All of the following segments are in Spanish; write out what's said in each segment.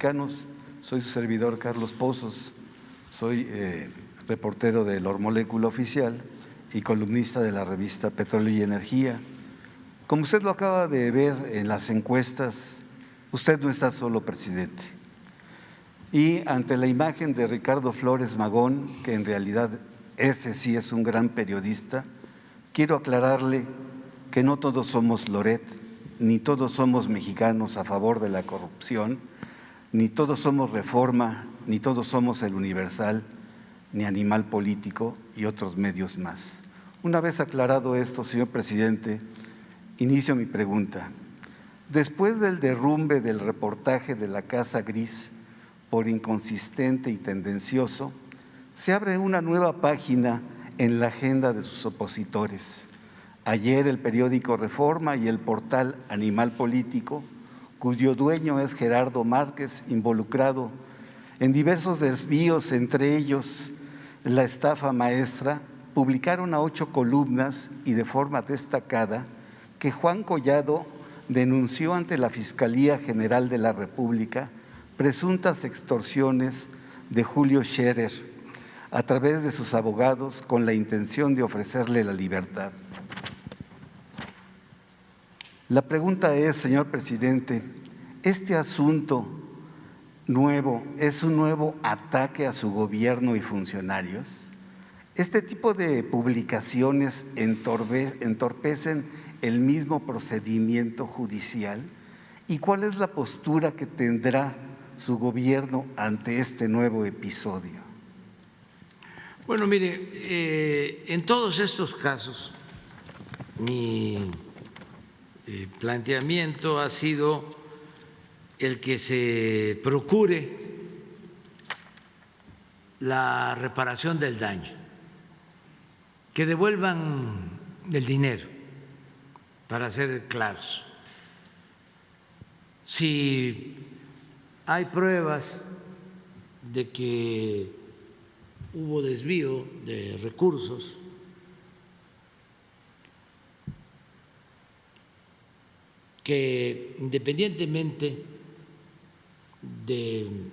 mexicanos. Soy su servidor Carlos Pozos, soy reportero del Ormolécula Oficial y columnista de la revista Petróleo y Energía. Como usted lo acaba de ver en las encuestas, usted no está solo, presidente. Y ante la imagen de Ricardo Flores Magón, que en realidad ese sí es un gran periodista, quiero aclararle que no todos somos Loret, ni todos somos mexicanos a favor de la corrupción, ni todos somos Reforma, ni todos somos El Universal, ni Animal Político y otros medios más. Una vez aclarado esto, señor presidente, inicio mi pregunta. Después del derrumbe del reportaje de la Casa Gris por inconsistente y tendencioso, se abre una nueva página en la agenda de sus opositores. Ayer el periódico Reforma y el portal Animal Político, cuyo dueño es Gerardo Márquez, involucrado en diversos desvíos, entre ellos la estafa maestra, publicaron a 8 columnas y de forma destacada que Juan Collado denunció ante la Fiscalía General de la República presuntas extorsiones de Julio Scherer a través de sus abogados con la intención de ofrecerle la libertad. La pregunta es, señor presidente, ¿este asunto nuevo es un nuevo ataque a su gobierno y funcionarios? ¿Este tipo de publicaciones entorpecen el mismo procedimiento judicial? ¿Y cuál es la postura que tendrá su gobierno ante este nuevo episodio? Bueno, mire, en todos estos casos, mi planteamiento ha sido el que se procure la reparación del daño, que devuelvan el dinero, para ser claros. Si hay pruebas de que hubo desvío de recursos, que independientemente del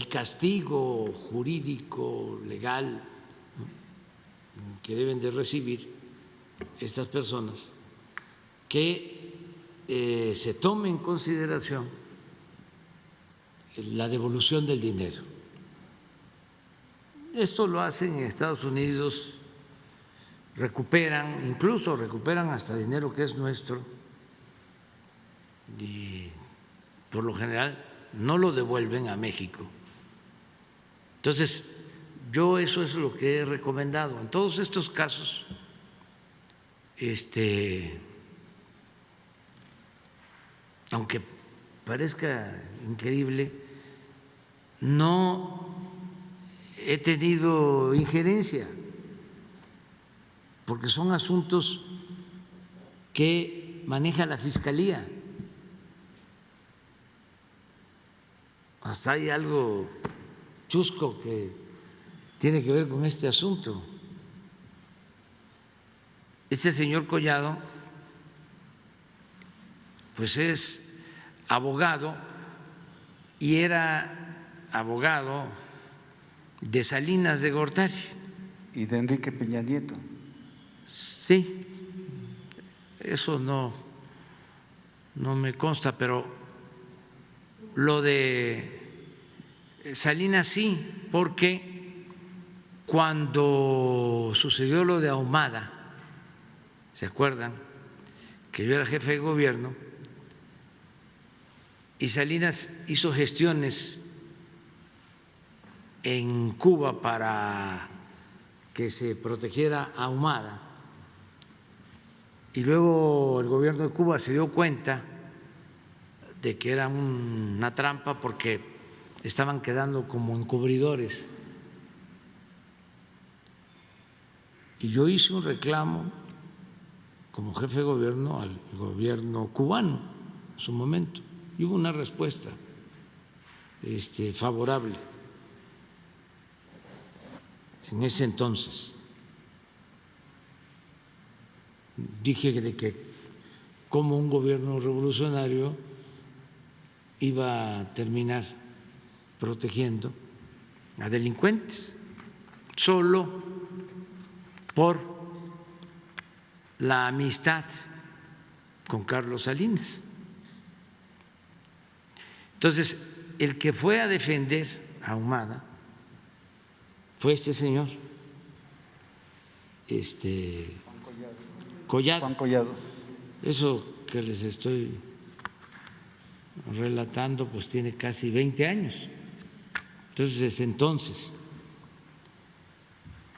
castigo jurídico, legal, que deben de recibir estas personas, que se tome en consideración la devolución del dinero. Esto lo hacen en Estados Unidos, incluso recuperan hasta dinero que es nuestro y por lo general no lo devuelven a México. Entonces, yo eso es lo que he recomendado. En todos estos casos, aunque parezca increíble, no he tenido injerencia, porque son asuntos que maneja la Fiscalía. Hasta hay algo chusco que tiene que ver con este asunto. Este señor Collado, pues es abogado y era abogado de Salinas de Gortari. ¿Y de Enrique Peña Nieto? Sí, eso no me consta, pero lo de Salinas sí, porque cuando sucedió lo de Ahumada, ¿se acuerdan? Que yo era jefe de gobierno y Salinas hizo gestiones en Cuba para que se protegiera a Ahumada, y luego el gobierno de Cuba se dio cuenta de que era una trampa porque estaban quedando como encubridores, y yo hice un reclamo como jefe de gobierno al gobierno cubano en su momento y hubo una respuesta favorable en ese entonces. Dije de que cómo un gobierno revolucionario iba a terminar protegiendo a delincuentes solo por la amistad con Carlos Salinas. Entonces, el que fue a defender a Ahumada fue este señor, Collado. Juan Collado. Eso que les estoy relatando pues tiene casi 20 años. Entonces, desde entonces.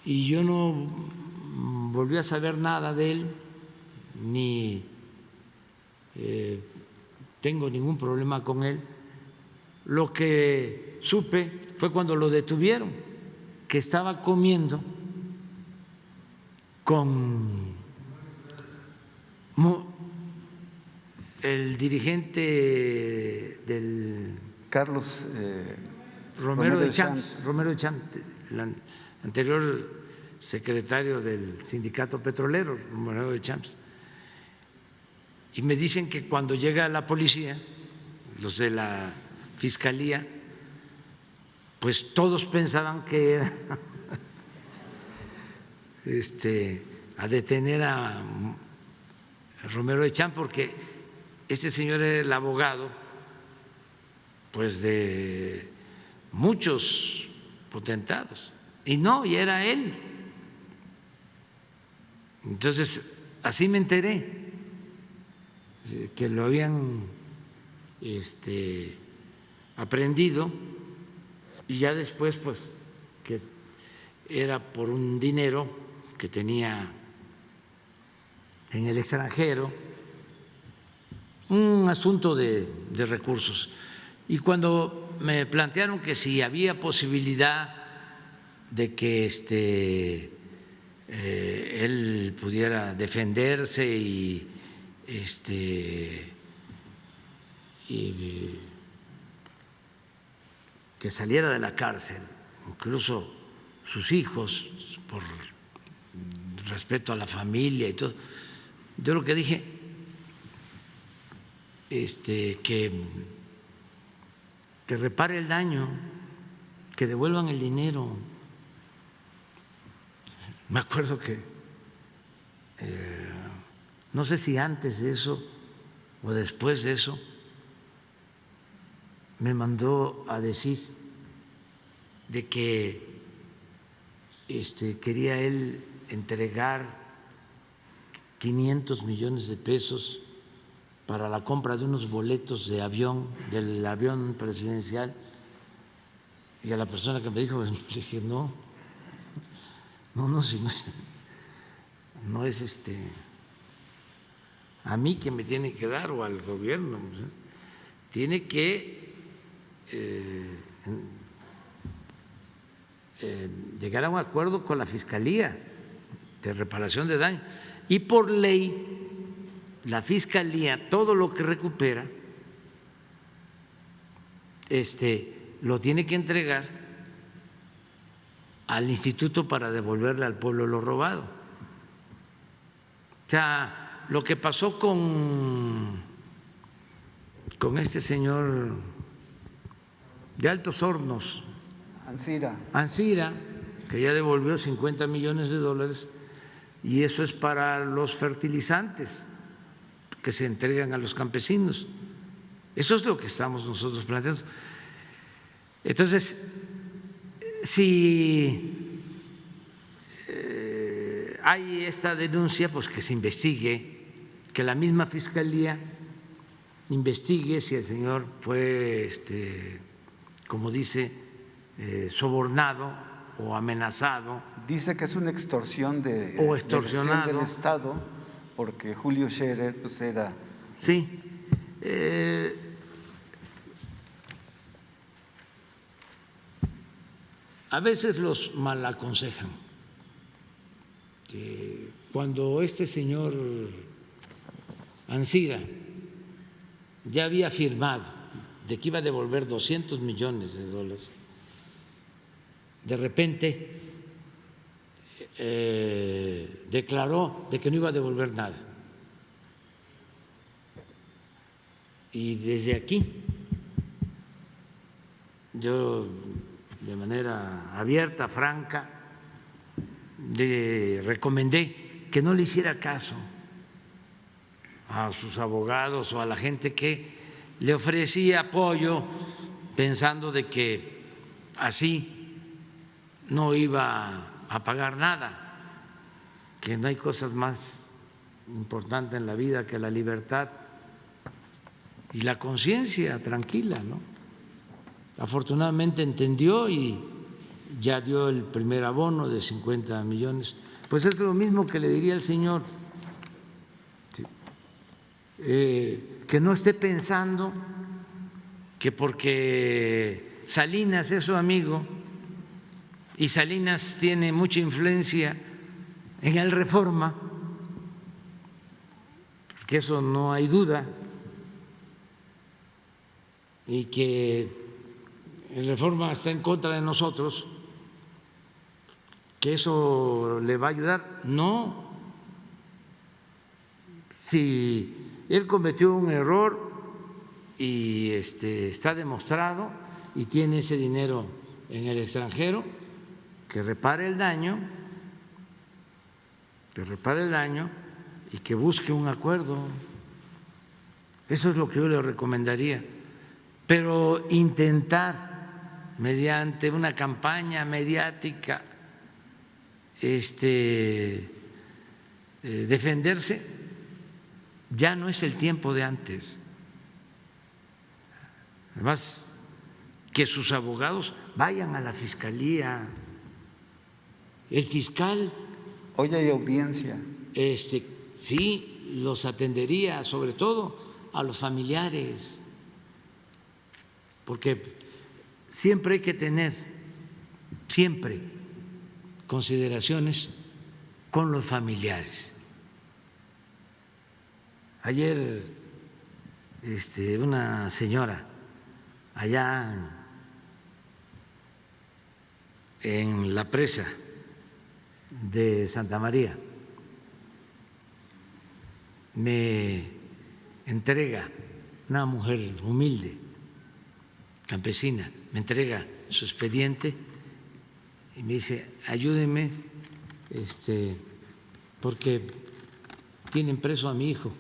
Y yo no volví a saber nada de él, ni tengo ningún problema con él. Lo que supe fue cuando lo detuvieron, que estaba comiendo con el dirigente del Carlos Romero de Champs, el anterior secretario del sindicato petrolero, Romero de Champs. Y me dicen que cuando llega la policía, los de la fiscalía, pues todos pensaban que era a detener a Romero de Champs, porque este señor era el abogado pues de muchos potentados, y no, y era él. Entonces, así me enteré que lo habían aprendido, y ya después pues que era por un dinero que tenía en el extranjero, un asunto de recursos. Y cuando me plantearon que si había posibilidad de que él pudiera defenderse y que saliera de la cárcel, incluso sus hijos, por respeto a la familia y todo, yo lo que dije, que repare el daño, que devuelvan el dinero. Me acuerdo que no sé si antes de eso o después de eso me mandó a decir de que quería él entregar 500 millones de pesos para la compra de unos boletos de avión, del avión presidencial, y a la persona que me dijo, pues, le dije, no, si no es a mí que me tiene que dar o al gobierno, tiene que llegar a un acuerdo con la Fiscalía de reparación de daño, y por ley la Fiscalía todo lo que recupera lo tiene que entregar al instituto para devolverle al pueblo lo robado. O sea, lo que pasó con este señor de Altos Hornos, Ancira, que ya devolvió 50 millones de dólares, y eso es para los fertilizantes que se entregan a los campesinos. Eso es lo que estamos nosotros planteando. Entonces, si hay esta denuncia, pues que se investigue, que la misma Fiscalía investigue si el señor fue, como dice, sobornado o amenazado. Dice que es una extorsión o extorsionado del Estado, porque Julio Scherer pues era… Sí. A veces los mal aconsejan. Cuando este señor Ancira ya había firmado de que iba a devolver 200 millones de dólares, de repente declaró de que no iba a devolver nada. Y desde aquí yo de manera abierta, franca, le recomendé que no le hiciera caso a sus abogados o a la gente que le ofrecía apoyo pensando de que así no iba a pagar nada, que no hay cosas más importantes en la vida que la libertad y la conciencia tranquila, ¿no? Afortunadamente entendió y ya dio el primer abono de 50 millones. Pues es lo mismo que le diría al señor, sí, que no esté pensando que porque Salinas es su amigo y Salinas tiene mucha influencia en el Reforma, que eso no hay duda, y que el Reforma está en contra de nosotros, que eso le va a ayudar. No, si él cometió un error y está demostrado y tiene ese dinero en el extranjero, que repare el daño, y que busque un acuerdo. Eso es lo que yo le recomendaría. Pero intentar mediante una campaña mediática defenderse, ya no es el tiempo de antes. Además, que sus abogados vayan a la fiscalía. El fiscal, Hoy hay audiencia. sí, los atendería, sobre todo a los familiares, porque siempre hay que tener, siempre, consideraciones con los familiares. Ayer una señora allá en la presa de Santa María me entrega, una mujer humilde, campesina, me entrega su expediente y me dice: ayúdeme, porque tienen preso a mi hijo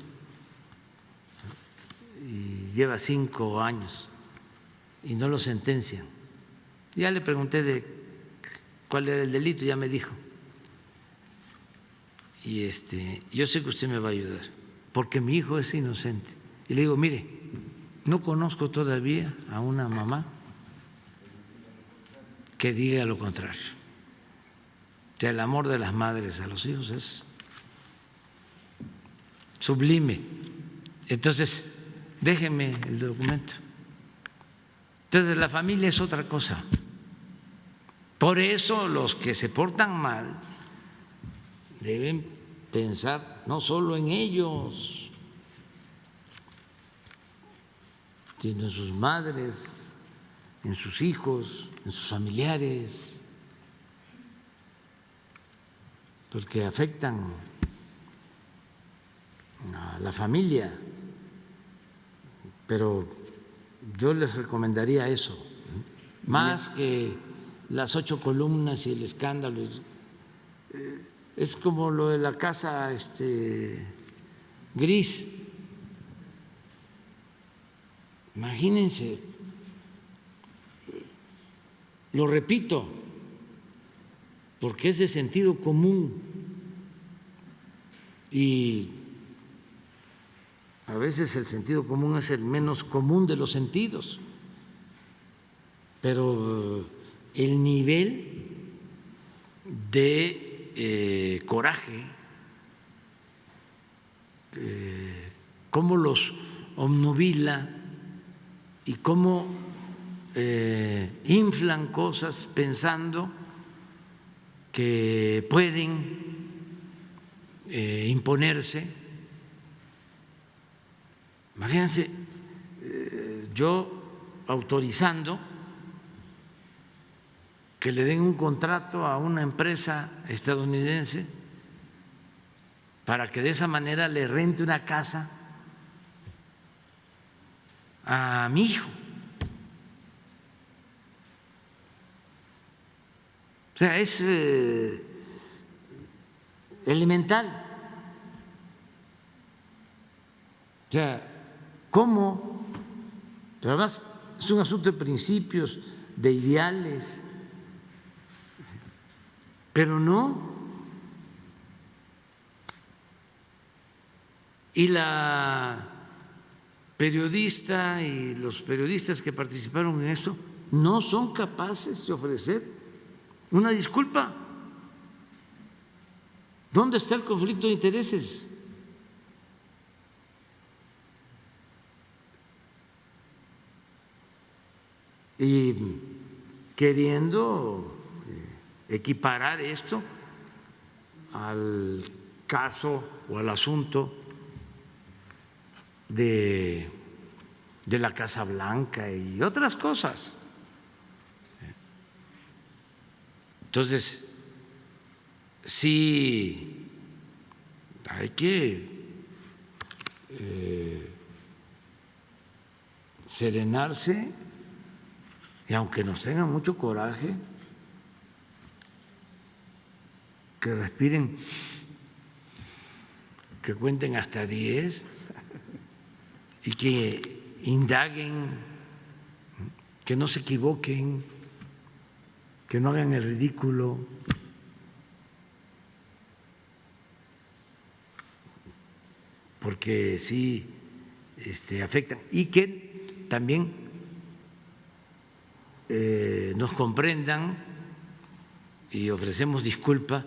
y lleva 5 años y no lo sentencian. Ya le pregunté de cuál era el delito, ya me dijo. Y yo sé que usted me va a ayudar, porque mi hijo es inocente. Y le digo: mire, no conozco todavía a una mamá que diga lo contrario. O sea, el amor de las madres a los hijos es sublime. Entonces, déjeme el documento. Entonces, la familia es otra cosa. Por eso los que se portan mal deben pensar no solo en ellos, sino en sus madres, en sus hijos, en sus familiares, porque afectan a la familia. Pero yo les recomendaría eso, más que las 8 columnas y el escándalo. Es como lo de la casa gris. Imagínense, lo repito, porque es de sentido común y a veces el sentido común es el menos común de los sentidos, pero el nivel de coraje, cómo los obnubila y cómo inflan cosas pensando que pueden imponerse. Imagínense, yo autorizando que le den un contrato a una empresa estadounidense para que de esa manera le rente una casa a mi hijo. O sea, es elemental. O sea, ¿cómo? Pero además es un asunto de principios, de ideales, pero no. Y la periodista y los periodistas que participaron en eso no son capaces de ofrecer una disculpa. ¿Dónde está el conflicto de intereses? Y queriendo equiparar esto al caso o al asunto de la Casa Blanca y otras cosas. Entonces, sí hay que serenarse, y aunque nos tengan mucho coraje, que respiren, que cuenten hasta 10 y que indaguen, que no se equivoquen, que no hagan el ridículo. Porque sí afectan, y que también nos comprendan y ofrecemos disculpas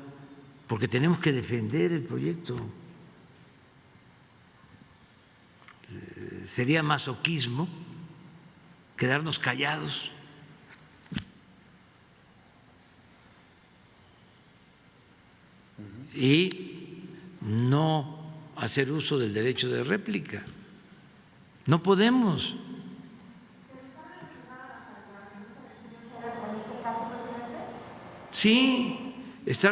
porque tenemos que defender el proyecto. Sería masoquismo quedarnos callados y no hacer uso del derecho de réplica. No podemos. Sí, está